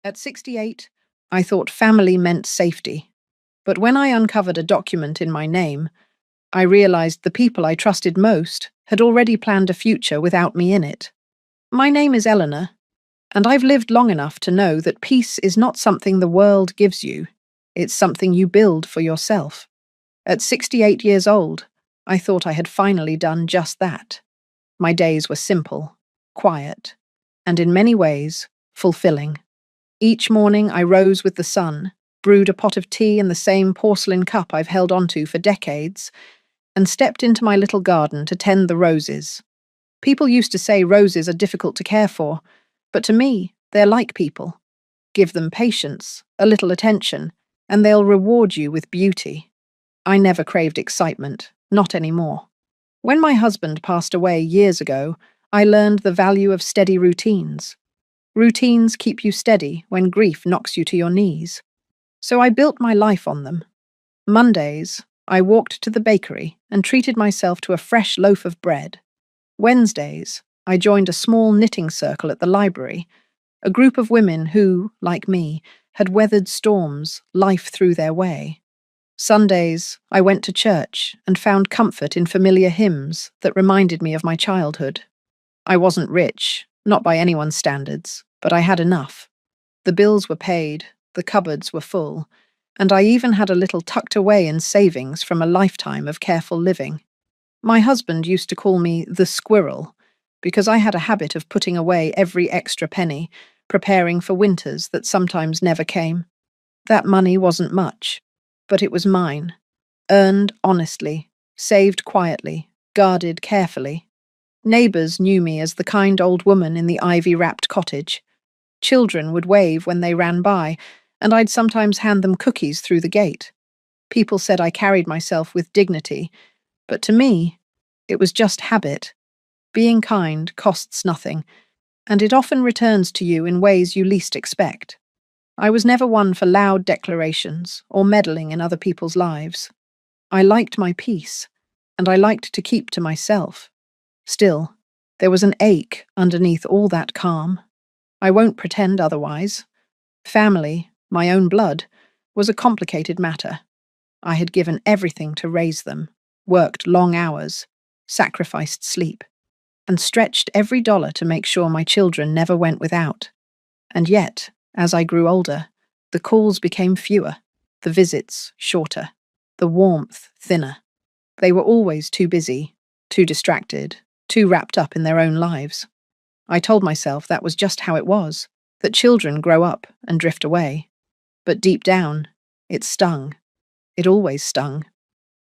At 68, I thought family meant safety. But when I uncovered a document in my name, I realized the people I trusted most had already planned a future without me in it. My name is Eleanor, and I've lived long enough to know that peace is not something the world gives you. It's something you build for yourself. At 68 years old, I thought I had finally done just that. My days were simple, quiet, and in many ways, fulfilling. Each morning I rose with the sun, brewed a pot of tea in the same porcelain cup I've held onto for decades, and stepped into my little garden to tend the roses. People used to say roses are difficult to care for, but to me, they're like people. Give them patience, a little attention, and they'll reward you with beauty. I never craved excitement, not anymore. When my husband passed away years ago, I learned the value of steady routines. Routines keep you steady when grief knocks you to your knees. So I built my life on them. Mondays, I walked to the bakery and treated myself to a fresh loaf of bread. Wednesdays, I joined a small knitting circle at the library, a group of women who, like me, had weathered storms, life threw their way. Sundays, I went to church and found comfort in familiar hymns that reminded me of my childhood. I wasn't rich, not by anyone's standards, but I had enough. The bills were paid, the cupboards were full, and I even had a little tucked away in savings from a lifetime of careful living. My husband used to call me the squirrel, because I had a habit of putting away every extra penny, preparing for winters that sometimes never came. That money wasn't much, but it was mine, earned honestly, saved quietly, guarded carefully. Neighbours knew me as the kind old woman in the ivy-wrapped cottage. Children would wave when they ran by, and I'd sometimes hand them cookies through the gate. People said I carried myself with dignity, but to me, it was just habit. Being kind costs nothing, and it often returns to you in ways you least expect. I was never one for loud declarations or meddling in other people's lives. I liked my peace, and I liked to keep to myself. Still, there was an ache underneath all that calm. I won't pretend otherwise. Family, my own blood, was a complicated matter. I had given everything to raise them, worked long hours, sacrificed sleep, and stretched every dollar to make sure my children never went without. And yet, as I grew older, the calls became fewer, the visits shorter, the warmth thinner. They were always too busy, too distracted, too wrapped up in their own lives. I told myself that was just how it was, that children grow up and drift away. But deep down, it stung. It always stung.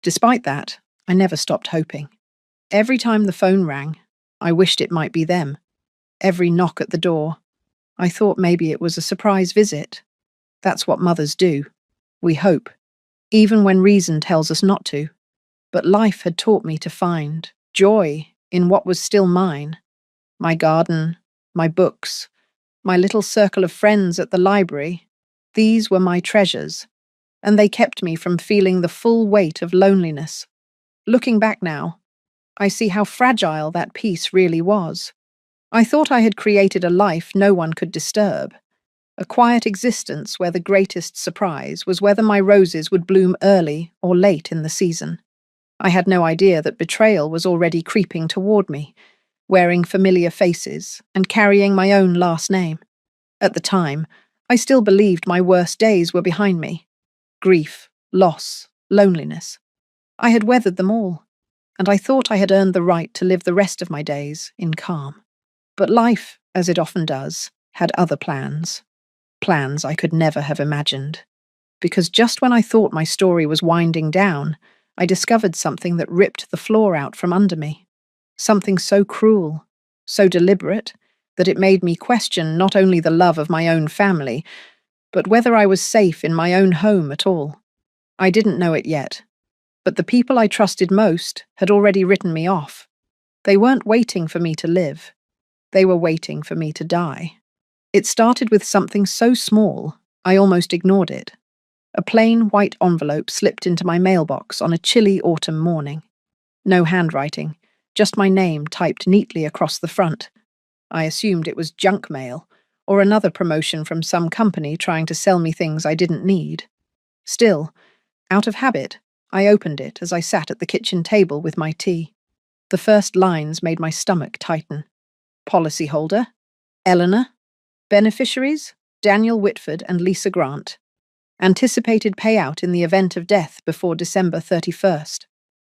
Despite that, I never stopped hoping. Every time the phone rang, I wished it might be them. Every knock at the door, I thought maybe it was a surprise visit. That's what mothers do. We hope, even when reason tells us not to. But life had taught me to find joy in what was still mine. My garden, my books, my little circle of friends at the library, these were my treasures, and they kept me from feeling the full weight of loneliness. Looking back now, I see how fragile that peace really was. I thought I had created a life no one could disturb, a quiet existence where the greatest surprise was whether my roses would bloom early or late in the season. I had no idea that betrayal was already creeping toward me, wearing familiar faces and carrying my own last name. At the time, I still believed my worst days were behind me. Grief, loss, loneliness. I had weathered them all, and I thought I had earned the right to live the rest of my days in calm. But life, as it often does, had other plans. Plans I could never have imagined. Because just when I thought my story was winding down, I discovered something that ripped the floor out from under me. Something so cruel, so deliberate, that it made me question not only the love of my own family, but whether I was safe in my own home at all. I didn't know it yet, but the people I trusted most had already written me off. They weren't waiting for me to live. They were waiting for me to die. It started with something so small, I almost ignored it. A plain white envelope slipped into my mailbox on a chilly autumn morning. No handwriting, just my name typed neatly across the front. I assumed it was junk mail, or another promotion from some company trying to sell me things I didn't need. Still, out of habit, I opened it as I sat at the kitchen table with my tea. The first lines made my stomach tighten. Policyholder, Eleanor. Beneficiaries, Daniel Whitford and Lisa Grant. Anticipated payout in the event of death before December 31st.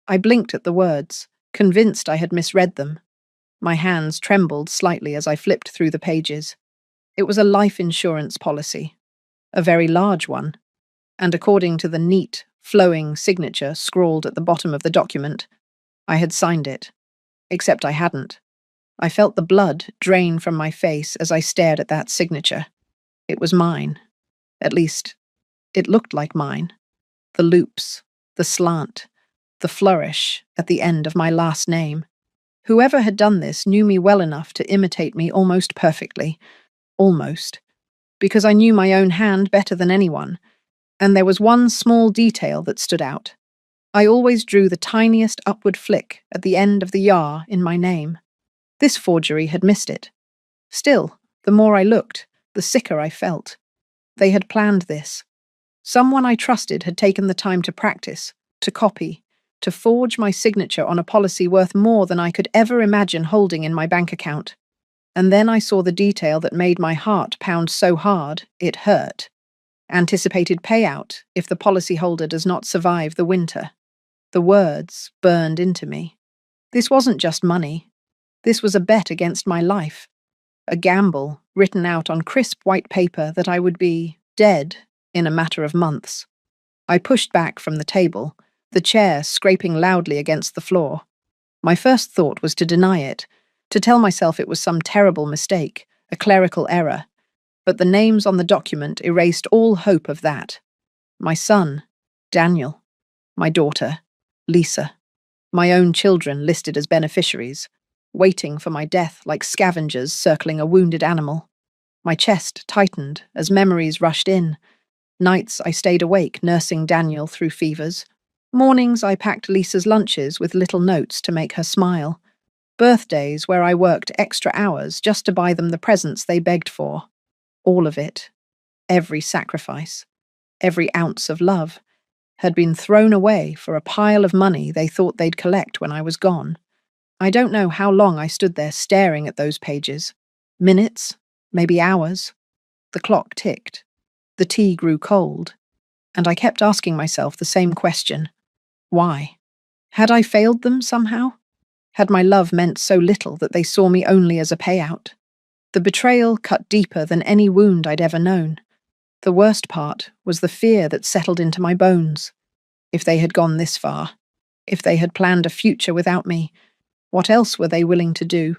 I blinked at the words, convinced I had misread them. My hands trembled slightly as I flipped through the pages. It was a life insurance policy, a very large one, and according to the neat, flowing signature scrawled at the bottom of the document, I had signed it. Except I hadn't. I felt the blood drain from my face as I stared at that signature. It was mine. At least, it looked like mine. The loops, the slant, the flourish at the end of my last name. Whoever had done this knew me well enough to imitate me almost perfectly. Almost. Because I knew my own hand better than anyone. And there was one small detail that stood out. I always drew the tiniest upward flick at the end of the yar in my name. This forgery had missed it. Still, the more I looked, the sicker I felt. They had planned this. Someone I trusted had taken the time to practice, to copy, to forge my signature on a policy worth more than I could ever imagine holding in my bank account. And then I saw the detail that made my heart pound so hard it hurt. Anticipated payout if the policyholder does not survive the winter. The words burned into me. This wasn't just money. This was a bet against my life. A gamble written out on crisp white paper that I would be dead in a matter of months. I pushed back from the table, the chair scraping loudly against the floor. My first thought was to deny it, to tell myself it was some terrible mistake, a clerical error. But the names on the document erased all hope of that. My son, Daniel. My daughter, Lisa. My own children listed as beneficiaries, waiting for my death like scavengers circling a wounded animal. My chest tightened as memories rushed in. Nights I stayed awake nursing Daniel through fevers. Mornings I packed Lisa's lunches with little notes to make her smile. Birthdays where I worked extra hours just to buy them the presents they begged for. All of it, every sacrifice, every ounce of love, had been thrown away for a pile of money they thought they'd collect when I was gone. I don't know how long I stood there staring at those pages. Minutes, maybe hours. The clock ticked. The tea grew cold. And I kept asking myself the same question. Why? Had I failed them somehow? Had my love meant so little that they saw me only as a payout? The betrayal cut deeper than any wound I'd ever known. The worst part was the fear that settled into my bones. If they had gone this far, if they had planned a future without me, what else were they willing to do?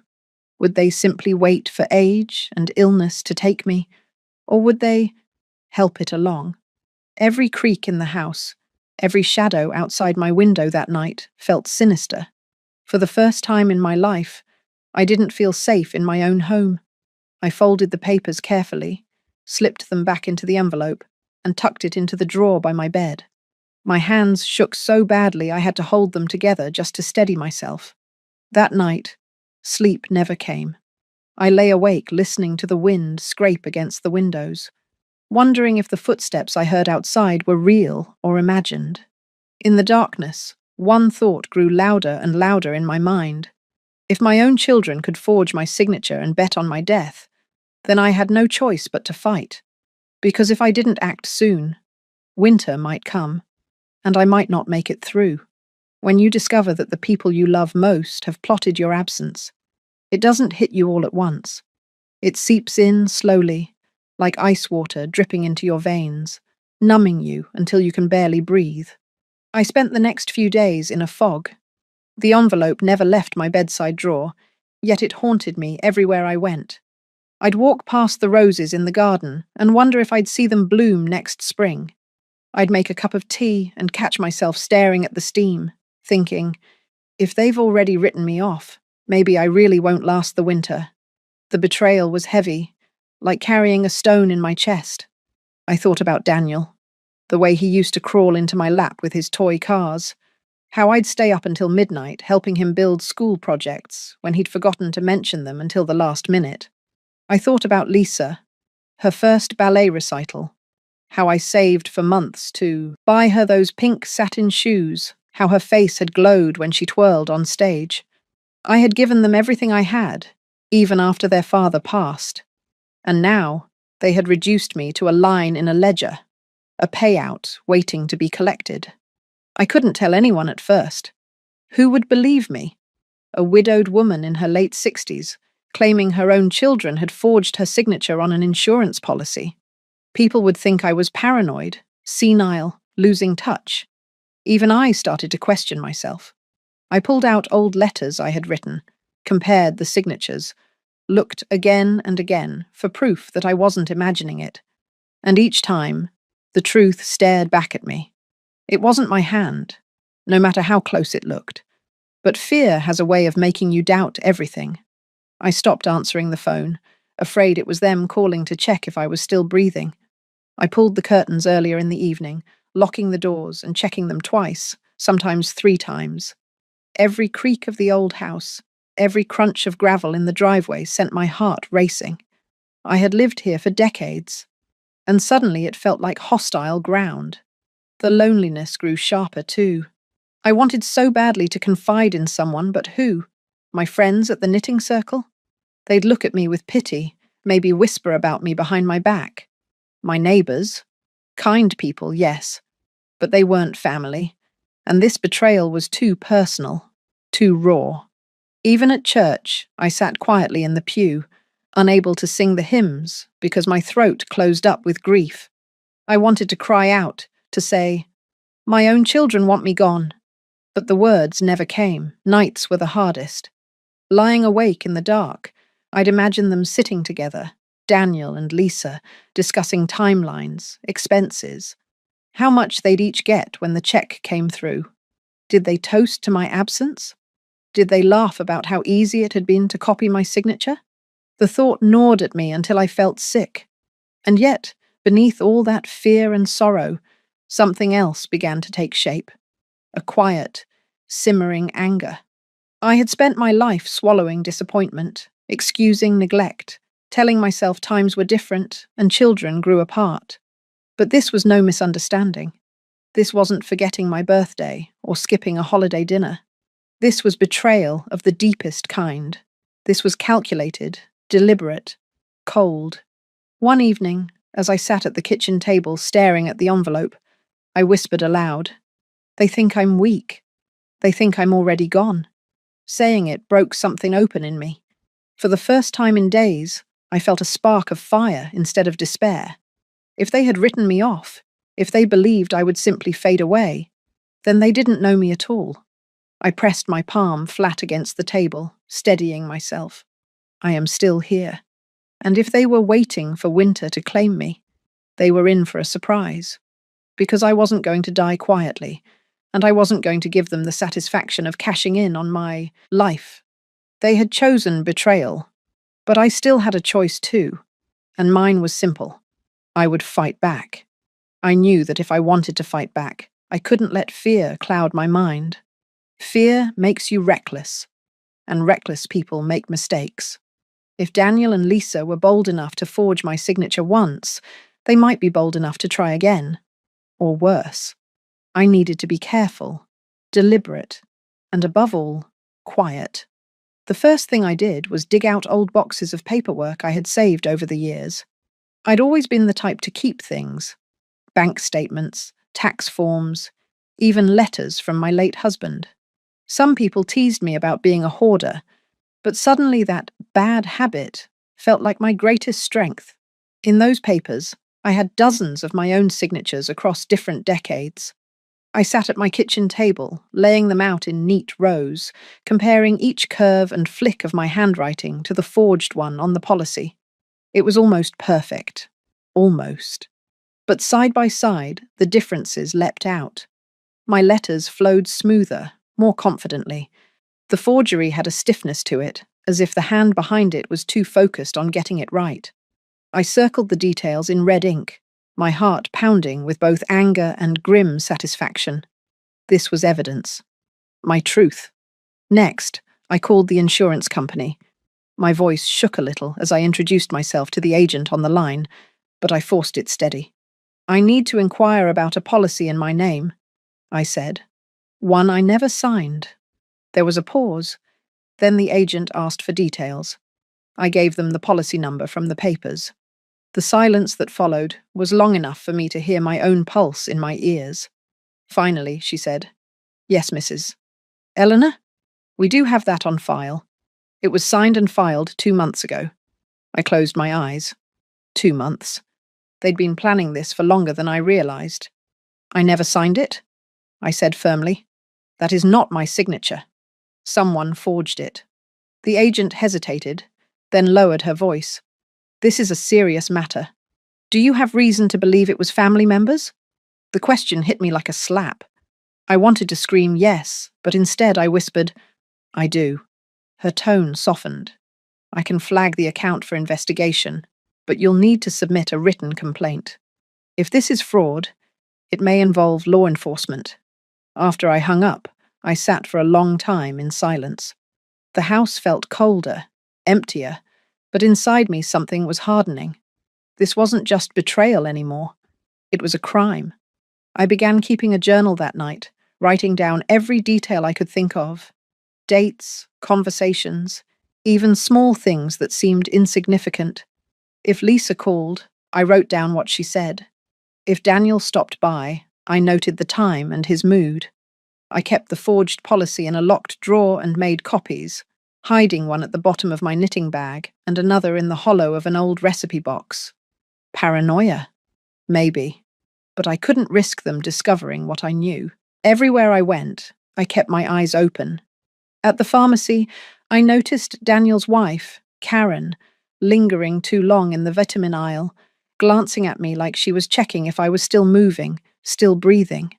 Would they simply wait for age and illness to take me? Or would they help it along? Every creak in the house, every shadow outside my window that night felt sinister. For the first time in my life, I didn't feel safe in my own home. I folded the papers carefully, slipped them back into the envelope, and tucked it into the drawer by my bed. My hands shook so badly I had to hold them together just to steady myself. That night, sleep never came. I lay awake listening to the wind scrape against the windows, wondering if the footsteps I heard outside were real or imagined. In the darkness, one thought grew louder and louder in my mind. If my own children could forge my signature and bet on my death, then I had no choice but to fight. Because if I didn't act soon, winter might come, and I might not make it through. When you discover that the people you love most have plotted your absence, it doesn't hit you all at once. It seeps in slowly, like ice water dripping into your veins, numbing you until you can barely breathe. I spent the next few days in a fog. The envelope never left my bedside drawer, yet it haunted me everywhere I went. I'd walk past the roses in the garden and wonder if I'd see them bloom next spring. I'd make a cup of tea and catch myself staring at the steam, thinking, if they've already written me off, maybe I really won't last the winter. The betrayal was heavy, like carrying a stone in my chest. I thought about Daniel, the way he used to crawl into my lap with his toy cars, how I'd stay up until midnight helping him build school projects when he'd forgotten to mention them until the last minute. I thought about Lisa, Her first ballet recital. How I saved for months to buy her those pink satin shoes. How her face had glowed when she twirled on stage. I had given them everything I had, even after their father passed. And now they had reduced me to a line in a ledger, a payout waiting to be collected. I couldn't tell anyone at first. Who would believe me? A widowed woman in her late 60s, claiming her own children had forged her signature on an insurance policy. People would think I was paranoid, senile, losing touch. Even I started to question myself. I pulled out old letters I had written, compared the signatures, looked again and again for proof that I wasn't imagining it. And each time, the truth stared back at me. It wasn't my hand, no matter how close it looked. But fear has a way of making you doubt everything. I stopped answering the phone, afraid it was them calling to check if I was still breathing. I pulled the curtains earlier in the evening, locking the doors and checking them twice, sometimes 3 times. Every creak of the old house, every crunch of gravel in the driveway sent my heart racing. I had lived here for decades, and suddenly it felt like hostile ground. The loneliness grew sharper too. I wanted so badly to confide in someone, but who? My friends at the knitting circle? They'd look at me with pity, maybe whisper about me behind my back. My neighbours? Kind people, yes, but they weren't family, and this betrayal was too personal, too raw. Even at church, I sat quietly in the pew, unable to sing the hymns because my throat closed up with grief. I wanted to cry out, to say, "My own children want me gone." But the words never came. Nights were the hardest. Lying awake in the dark, I'd imagine them sitting together, Daniel and Lisa, discussing timelines, expenses, how much they'd each get when the check came through. Did they toast to my absence? Did they laugh about how easy it had been to copy my signature? The thought gnawed at me until I felt sick. And yet, beneath all that fear and sorrow, something else began to take shape. A quiet, simmering anger. I had spent my life swallowing disappointment, excusing neglect, telling myself times were different and children grew apart. But this was no misunderstanding. This wasn't forgetting my birthday or skipping a holiday dinner. This was betrayal of the deepest kind. This was calculated, deliberate, cold. One evening, as I sat at the kitchen table staring at the envelope, I whispered aloud, "They think I'm weak. They think I'm already gone." Saying it broke something open in me. For the first time in days, I felt a spark of fire instead of despair. If they had written me off, if they believed I would simply fade away, then they didn't know me at all. I pressed my palm flat against the table, steadying myself. I am still here. And if they were waiting for winter to claim me, they were in for a surprise. Because I wasn't going to die quietly, and I wasn't going to give them the satisfaction of cashing in on my life. They had chosen betrayal, but I still had a choice too, and mine was simple. I would fight back. I knew that if I wanted to fight back, I couldn't let fear cloud my mind. Fear makes you reckless, and reckless people make mistakes. If Daniel and Lisa were bold enough to forge my signature once, they might be bold enough to try again. Or worse. I needed to be careful, deliberate, and above all, quiet. The first thing I did was dig out old boxes of paperwork I had saved over the years. I'd always been the type to keep things. Bank statements, tax forms, even letters from my late husband. Some people teased me about being a hoarder, but suddenly that bad habit felt like my greatest strength. In those papers, I had dozens of my own signatures across different decades. I sat at my kitchen table, laying them out in neat rows, comparing each curve and flick of my handwriting to the forged one on the policy. It was almost perfect. Almost. But side by side, the differences leapt out. My letters flowed smoother, more confidently. The forgery had a stiffness to it, as if the hand behind it was too focused on getting it right. I circled the details in red ink, my heart pounding with both anger and grim satisfaction. This was evidence. My truth. Next, I called the insurance company. My voice shook a little as I introduced myself to the agent on the line, but I forced it steady. I need to inquire about a policy in my name, I said. One I never signed. There was a pause. Then the agent asked for details. I gave them the policy number from the papers. The silence that followed was long enough for me to hear my own pulse in my ears. Finally, she said, "Yes, Mrs. Eleanor? We do have that on file. It was signed and filed 2 months ago." I closed my eyes. 2 months. They'd been planning this for longer than I realized. "I never signed it," I said firmly. "That is not my signature. Someone forged it." The agent hesitated, then lowered her voice. "This is a serious matter. Do you have reason to believe it was family members?" The question hit me like a slap. I wanted to scream yes, but instead I whispered, "I do." Her tone softened. "I can flag the account for investigation, but you'll need to submit a written complaint. If this is fraud, it may involve law enforcement." After I hung up, I sat for a long time in silence. The house felt colder, emptier, but inside me something was hardening. This wasn't just betrayal anymore. It was a crime. I began keeping a journal that night, writing down every detail I could think of. Dates, conversations, even small things that seemed insignificant. If Lisa called, I wrote down what she said. If Daniel stopped by, I noted the time and his mood. I kept the forged policy in a locked drawer and made copies, hiding one at the bottom of my knitting bag and another in the hollow of an old recipe box. Paranoia? Maybe. But I couldn't risk them discovering what I knew. Everywhere I went, I kept my eyes open. At the pharmacy, I noticed Daniel's wife, Karen, lingering too long in the vitamin aisle, glancing at me like she was checking if I was still moving, still breathing.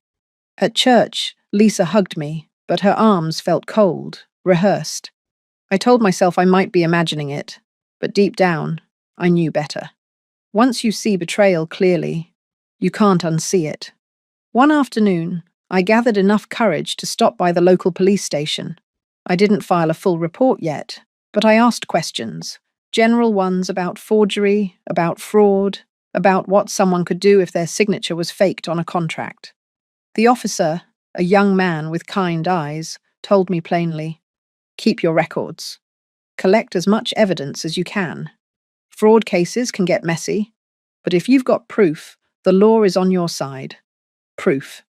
At church, Lisa hugged me, but her arms felt cold, rehearsed. I told myself I might be imagining it, but deep down, I knew better. Once you see betrayal clearly, you can't unsee it. One afternoon, I gathered enough courage to stop by the local police station. I didn't file a full report yet, but I asked questions, general ones about forgery, about fraud, about what someone could do if their signature was faked on a contract. The officer, a young man with kind eyes, told me plainly, "Keep your records. Collect as much evidence as you can. Fraud cases can get messy, but if you've got proof, the law is on your side." Proof.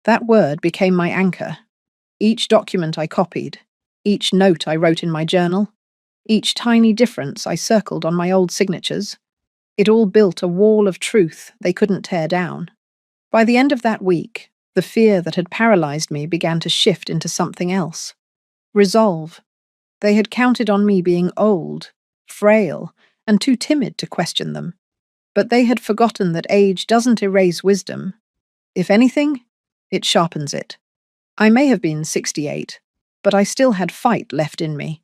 That word became my anchor. Each document I copied, each note I wrote in my journal, each tiny difference I circled on my old signatures, it all built a wall of truth they couldn't tear down. By the end of that week, the fear that had paralyzed me began to shift into something else. Resolve. They had counted on me being old, frail, and too timid to question them. But they had forgotten that age doesn't erase wisdom. If anything, it sharpens it. I may have been 68, but I still had fight left in me,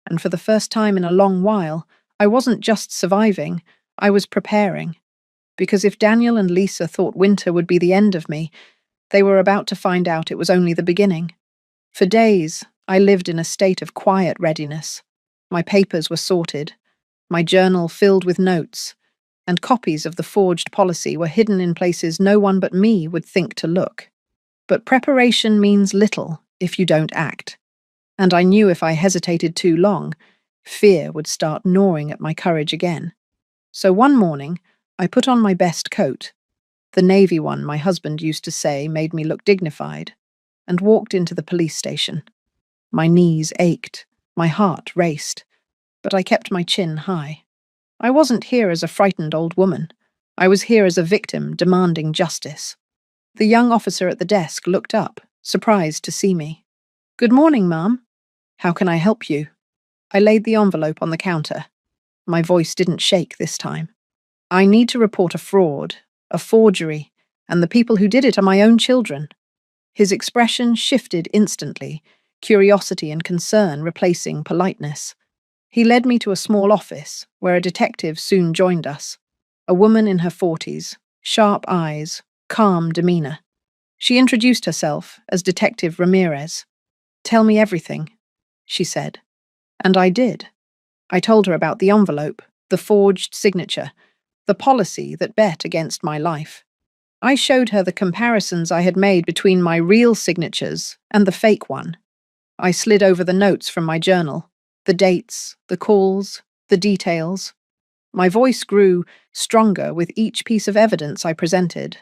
and for the first time in a long while, I wasn't just surviving, I was preparing. Because if Daniel and Lisa thought winter would be the end of me, they were about to find out it was only the beginning. For days, I lived in a state of quiet readiness. My papers were sorted, my journal filled with notes, and copies of the forged policy were hidden in places no one but me would think to look. But preparation means little if you don't act. And I knew if I hesitated too long, fear would start gnawing at my courage again. So one morning, I put on my best coat, the navy one my husband used to say made me look dignified, and walked into the police station. My knees ached, my heart raced, but I kept my chin high. I wasn't here as a frightened old woman. I was here as a victim demanding justice. The young officer at the desk looked up, surprised to see me. "Good morning, ma'am. How can I help you?" I laid the envelope on the counter. My voice didn't shake this time. "I need to report a fraud, a forgery, and the people who did it are my own children." His expression shifted instantly, curiosity and concern replacing politeness. He led me to a small office, where a detective soon joined us. A woman in her 40s, sharp eyes, calm demeanor. She introduced herself as Detective Ramirez. "Tell me everything," she said. And I did. I told her about the envelope, the forged signature, the policy that bet against my life. I showed her the comparisons I had made between my real signatures and the fake one. I slid over the notes from my journal, the dates, the calls, the details. My voice grew stronger with each piece of evidence I presented,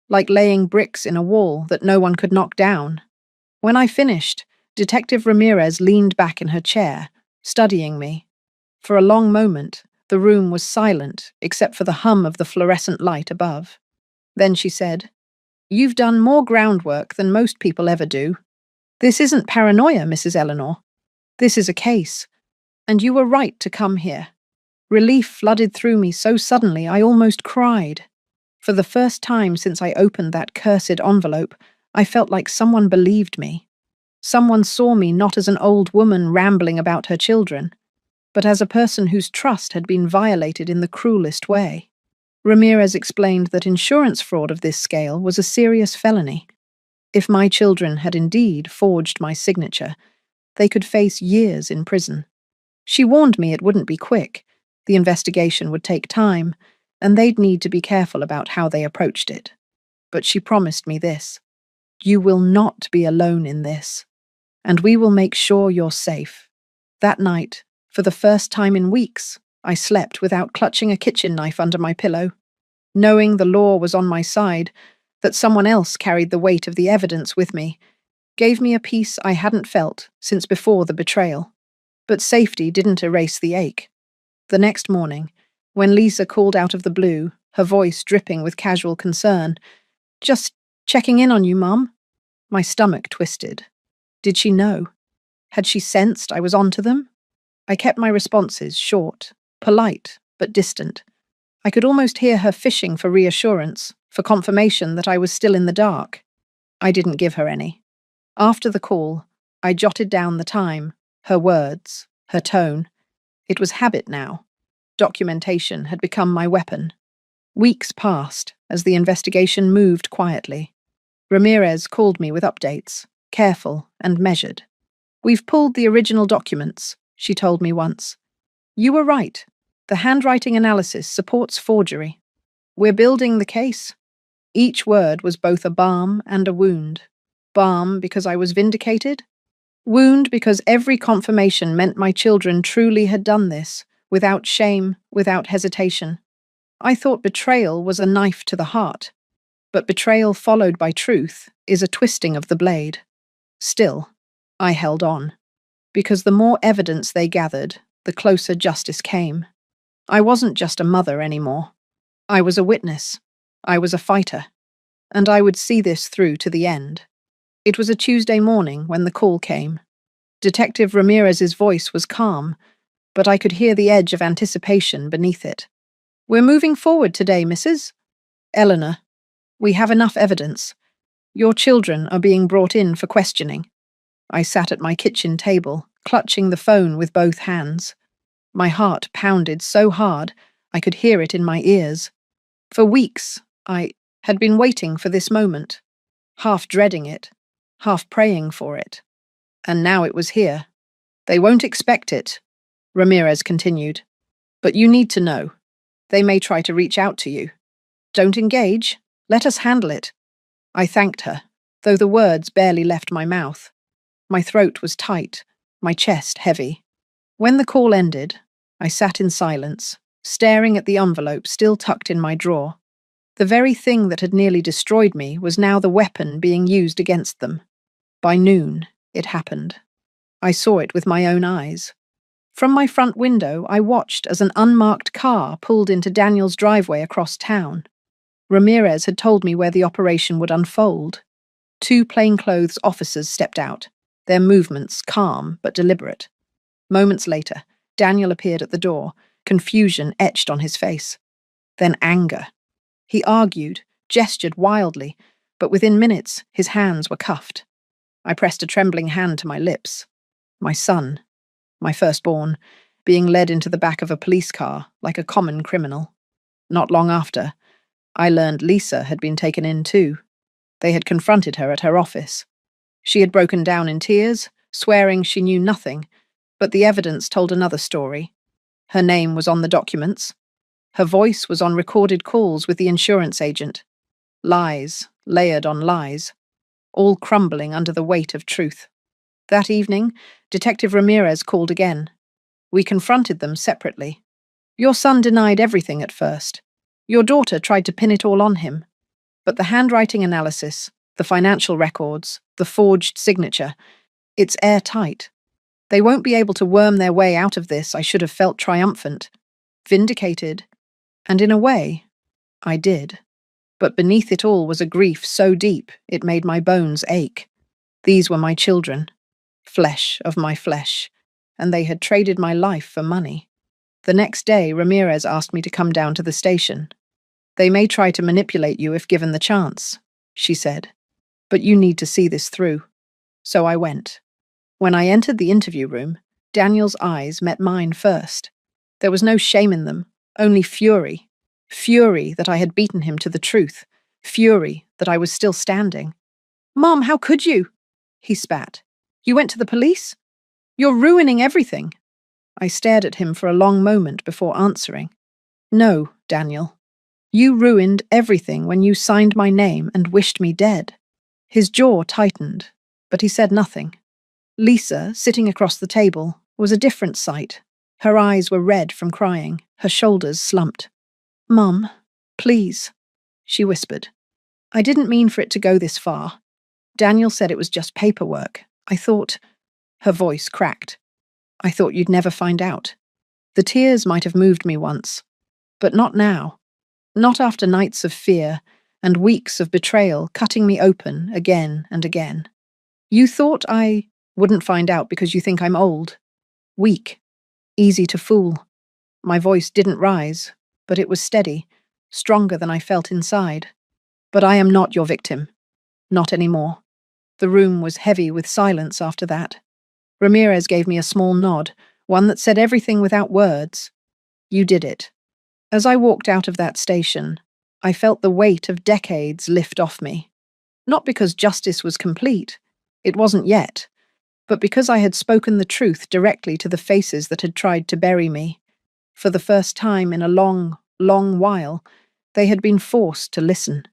like laying bricks in a wall that no one could knock down. When I finished, Detective Ramirez leaned back in her chair, studying me. For a long moment, the room was silent except for the hum of the fluorescent light above. Then she said, "You've done more groundwork than most people ever do. This isn't paranoia, Mrs. Eleanor. This is a case. And you were right to come here." Relief flooded through me so suddenly I almost cried. For the first time since I opened that cursed envelope, I felt like someone believed me. Someone saw me not as an old woman rambling about her children, but as a person whose trust had been violated in the cruelest way. Ramirez explained that insurance fraud of this scale was a serious felony. If my children had indeed forged my signature, they could face years in prison. She warned me it wouldn't be quick. The investigation would take time, and they'd need to be careful about how they approached it. But she promised me this: "You will not be alone in this, and we will make sure you're safe." That night, for the first time in weeks, I slept without clutching a kitchen knife under my pillow. Knowing the law was on my side, that someone else carried the weight of the evidence with me, gave me a peace I hadn't felt since before the betrayal. But safety didn't erase the ache. The next morning, when Lisa called out of the blue, her voice dripping with casual concern, "Just checking in on you, Mum," my stomach twisted. Did she know? Had she sensed I was onto them? I kept my responses short, polite, but distant. I could almost hear her fishing for reassurance, for confirmation that I was still in the dark. I didn't give her any. After the call, I jotted down the time, her words, her tone. It was habit now. Documentation had become my weapon. Weeks passed as the investigation moved quietly. Ramirez called me with updates, careful and measured. "We've pulled the original documents," she told me once. "You were right. The handwriting analysis supports forgery. We're building the case." Each word was both a balm and a wound. Balm because I was vindicated. Wound because every confirmation meant my children truly had done this, without shame, without hesitation. I thought betrayal was a knife to the heart, but betrayal followed by truth is a twisting of the blade. Still, I held on, because the more evidence they gathered, the closer justice came. I wasn't just a mother anymore. I was a witness. I was a fighter. And I would see this through to the end. It was a Tuesday morning when the call came. Detective Ramirez's voice was calm, but I could hear the edge of anticipation beneath it. "We're moving forward today, Mrs. Eleanor. We have enough evidence. Your children are being brought in for questioning." I sat at my kitchen table, clutching the phone with both hands. My heart pounded so hard I could hear it in my ears. For weeks, I had been waiting for this moment, half dreading it, half praying for it. And now it was here. "They won't expect it," Ramirez continued. "But you need to know. They may try to reach out to you. Don't engage. Let us handle it." I thanked her, though the words barely left my mouth. My throat was tight, my chest heavy. When the call ended, I sat in silence, staring at the envelope still tucked in my drawer. The very thing that had nearly destroyed me was now the weapon being used against them. By noon, it happened. I saw it with my own eyes. From my front window, I watched as an unmarked car pulled into Daniel's driveway across town. Ramirez had told me where the operation would unfold. 2 plainclothes officers stepped out, their movements calm but deliberate. Moments later, Daniel appeared at the door, confusion etched on his face. Then anger. He argued, gestured wildly, but within minutes his hands were cuffed. I pressed a trembling hand to my lips. My son, my firstborn, being led into the back of a police car like a common criminal. Not long after, I learned Lisa had been taken in too. They had confronted her at her office. She had broken down in tears, swearing she knew nothing, but the evidence told another story. Her name was on the documents. Her voice was on recorded calls with the insurance agent. Lies, layered on lies, all crumbling under the weight of truth. That evening, Detective Ramirez called again. We confronted them separately. Your son denied everything at first. Your daughter tried to pin it all on him. But the handwriting analysis, the financial records, the forged signature, it's airtight. They won't be able to worm their way out of this. I should have felt triumphant, vindicated, and in a way, I did. But beneath it all was a grief so deep it made my bones ache. These were my children, flesh of my flesh, and they had traded my life for money. The next day, Ramirez asked me to come down to the station. They may try to manipulate you if given the chance, she said, but you need to see this through. So I went. When I entered the interview room, Daniel's eyes met mine first. There was no shame in them, only fury. Fury that I had beaten him to the truth. Fury that I was still standing. "Mom, how could you?" he spat. "You went to the police? You're ruining everything." I stared at him for a long moment before answering. "No, Daniel. You ruined everything when you signed my name and wished me dead." His jaw tightened, but he said nothing. Lisa, sitting across the table, was a different sight. Her eyes were red from crying, her shoulders slumped. "Mum, please," she whispered. "I didn't mean for it to go this far. Daniel said it was just paperwork. I thought—" Her voice cracked. "I thought you'd never find out. The tears might have moved me once, but not now. Not after nights of fear and weeks of betrayal cutting me open again and again. You thought I wouldn't find out because you think I'm old, weak, easy to fool." My voice didn't rise, but it was steady, stronger than I felt inside. "But I am not your victim. Not anymore." The room was heavy with silence after that. Ramirez gave me a small nod, one that said everything without words. "You did it." As I walked out of that station, I felt the weight of decades lift off me. Not because justice was complete, it wasn't yet, but because I had spoken the truth directly to the faces that had tried to bury me. For the first time in a long, long while, they had been forced to listen.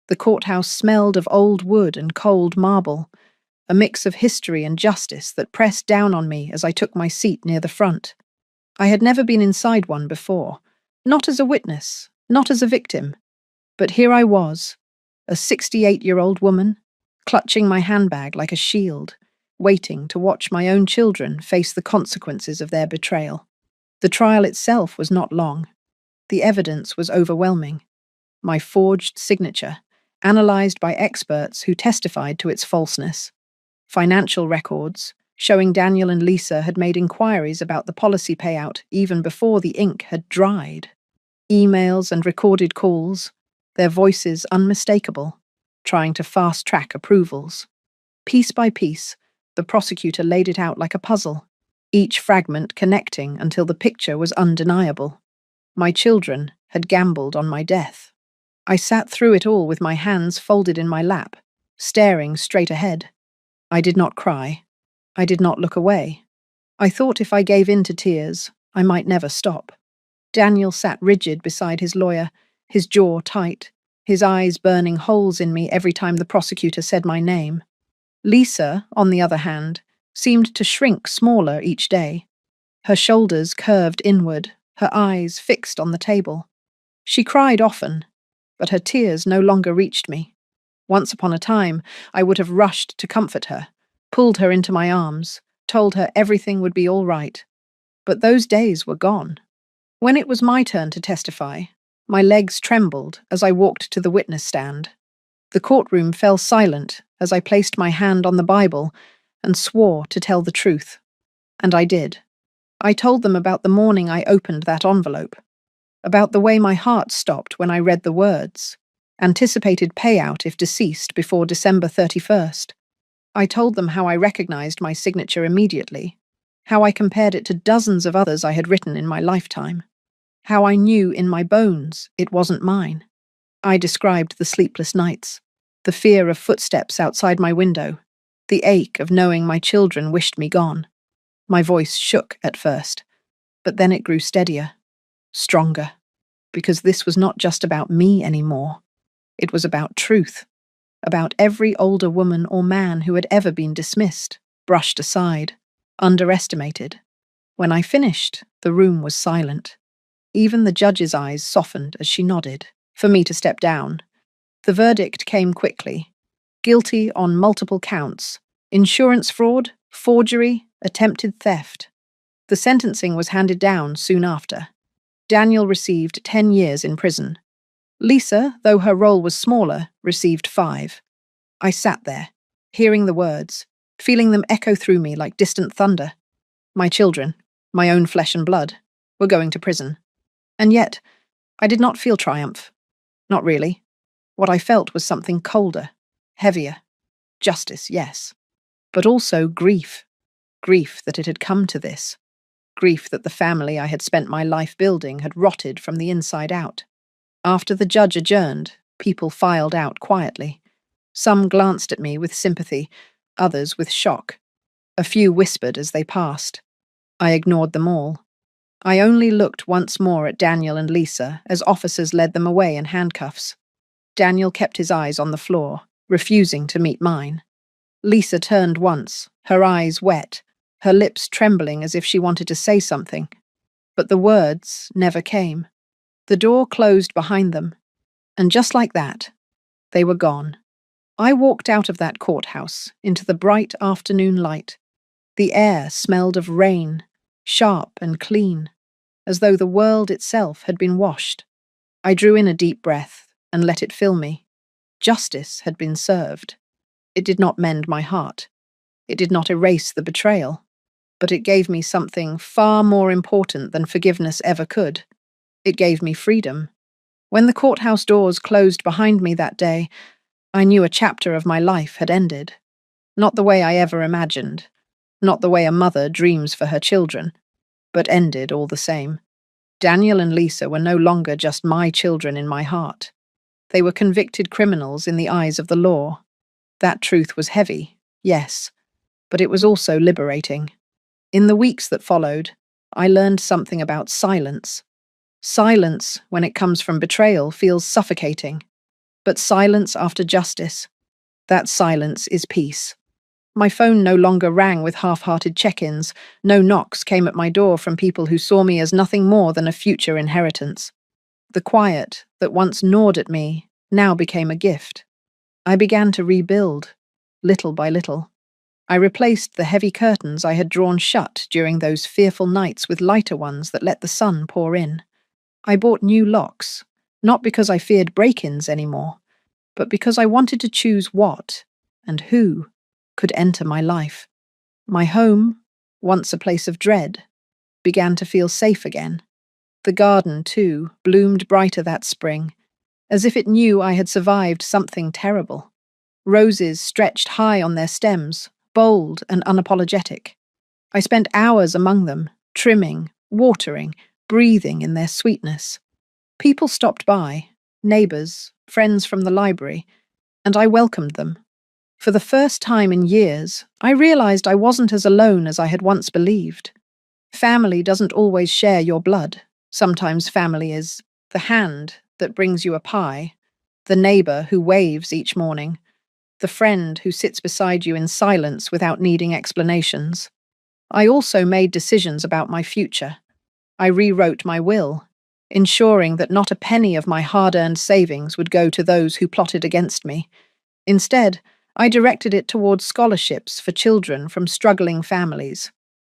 The courthouse smelled of old wood and cold marble, a mix of history and justice that pressed down on me as I took my seat near the front. I had never been inside one before, not as a witness, not as a victim, but here I was, a 68-year-old woman, clutching my handbag like a shield, waiting to watch my own children face the consequences of their betrayal. The trial itself was not long. The evidence was overwhelming. My forged signature, analysed by experts who testified to its falseness. Financial records, showing Daniel and Lisa had made inquiries about the policy payout even before the ink had dried. Emails and recorded calls, their voices unmistakable, trying to fast-track approvals. Piece by piece, the prosecutor laid it out like a puzzle, each fragment connecting until the picture was undeniable. My children had gambled on my death. I sat through it all with my hands folded in my lap, staring straight ahead. I did not cry. I did not look away. I thought if I gave in to tears, I might never stop. Daniel sat rigid beside his lawyer, his jaw tight, his eyes burning holes in me every time the prosecutor said my name. Lisa, on the other hand, seemed to shrink smaller each day. Her shoulders curved inward, her eyes fixed on the table. She cried often, but her tears no longer reached me. Once upon a time, I would have rushed to comfort her, pulled her into my arms, told her everything would be all right. But those days were gone. When it was my turn to testify, my legs trembled as I walked to the witness stand. The courtroom fell silent as I placed my hand on the Bible and swore to tell the truth. And I did. I told them about the morning I opened that envelope, about the way my heart stopped when I read the words, anticipated payout if deceased before December 31st. I told them how I recognized my signature immediately, how I compared it to dozens of others I had written in my lifetime, how I knew in my bones it wasn't mine. I described the sleepless nights, the fear of footsteps outside my window, the ache of knowing my children wished me gone. My voice shook at first, But then it grew steadier, stronger, because this was not just about me anymore. It was about truth, about every older woman or man who had ever been dismissed, brushed aside, underestimated. When I finished, the room was silent. Even the judge's eyes softened as she nodded for me to step down. The verdict came quickly. Guilty on multiple counts: insurance fraud, forgery, attempted theft. The sentencing was handed down soon after. Daniel received 10 years in prison. Lisa, though her role was smaller, received 5. I sat there, hearing the words, feeling them echo through me like distant thunder. My children, my own flesh and blood, were going to prison. And yet, I did not feel triumph. Not really. What I felt was something colder, heavier. Justice, yes. But also grief. Grief that it had come to this. Grief that the family I had spent my life building had rotted from the inside out. After the judge adjourned, people filed out quietly. Some glanced at me with sympathy, others with shock. A few whispered as they passed. I ignored them all. I only looked once more at Daniel and Lisa as officers led them away in handcuffs. Daniel kept his eyes on the floor, refusing to meet mine. Lisa turned once, her eyes wet, her lips trembling as if she wanted to say something. But the words never came. The door closed behind them, and just like that, they were gone. I walked out of that courthouse into the bright afternoon light. The air smelled of rain, sharp and clean, as though the world itself had been washed. I drew in a deep breath and let it fill me. Justice had been served. It did not mend my heart. It did not erase the betrayal. But it gave me something far more important than forgiveness ever could. It gave me freedom. When the courthouse doors closed behind me that day, I knew a chapter of my life had ended. Not the way I ever imagined, not the way a mother dreams for her children, but ended all the same. Daniel and Lisa were no longer just my children in my heart. They were convicted criminals in the eyes of the law. That truth was heavy, yes, but it was also liberating. In the weeks that followed, I learned something about silence. Silence, when it comes from betrayal, feels suffocating. But silence after justice, that silence is peace. My phone no longer rang with half-hearted check-ins. No knocks came at my door from people who saw me as nothing more than a future inheritance. The quiet that once gnawed at me now became a gift. I began to rebuild, little by little. I replaced the heavy curtains I had drawn shut during those fearful nights with lighter ones that let the sun pour in. I bought new locks, not because I feared break-ins anymore, but because I wanted to choose what and who could enter my life. My home, once a place of dread, began to feel safe again. The garden, too, bloomed brighter that spring, as if it knew I had survived something terrible. Roses stretched high on their stems, bold and unapologetic. I spent hours among them, trimming, watering, breathing in their sweetness. People stopped by, neighbours, friends from the library, and I welcomed them. For the first time in years, I realised I wasn't as alone as I had once believed. Family doesn't always share your blood. Sometimes family is the hand that brings you a pie, the neighbour who waves each morning, the friend who sits beside you in silence without needing explanations. I also made decisions about my future. I rewrote my will, ensuring that not a penny of my hard-earned savings would go to those who plotted against me. Instead, I directed it towards scholarships for children from struggling families.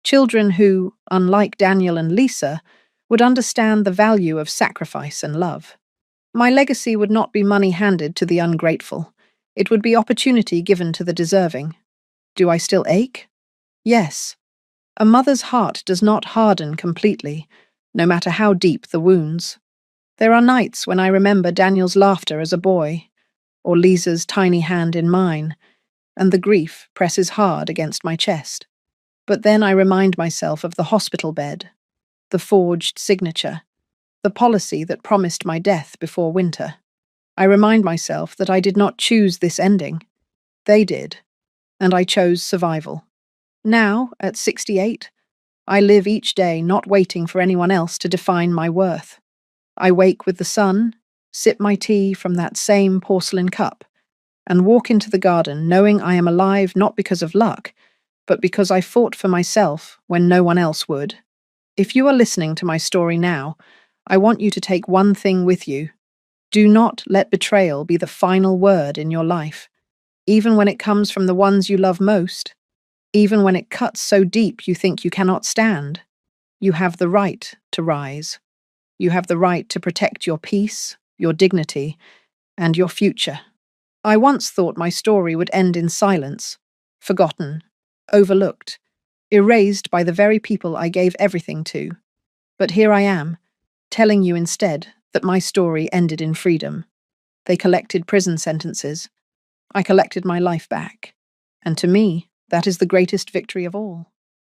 Children who, unlike Daniel and Lisa, would understand the value of sacrifice and love. My legacy would not be money handed to the ungrateful. It would be opportunity given to the deserving. Do I still ache? Yes. A mother's heart does not harden completely, no matter how deep the wounds. There are nights when I remember Daniel's laughter as a boy, or Lisa's tiny hand in mine, and the grief presses hard against my chest. But then I remind myself of the hospital bed, the forged signature, the policy that promised my death before winter. I remind myself that I did not choose this ending. They did, and I chose survival. Now, at 68, I live each day not waiting for anyone else to define my worth. I wake with the sun, sip my tea from that same porcelain cup, and walk into the garden knowing I am alive not because of luck, but because I fought for myself when no one else would. If you are listening to my story now, I want you to take one thing with you. Do not let betrayal be the final word in your life, even when it comes from the ones you love most, even when it cuts so deep you think you cannot stand. You have the right to rise. You have the right to protect your peace, your dignity, and your future. I once thought my story would end in silence, forgotten, overlooked, erased by the very people I gave everything to. But here I am, telling you instead that my story ended in freedom. They collected prison sentences. I collected my life back. And to me, that is the greatest victory of all.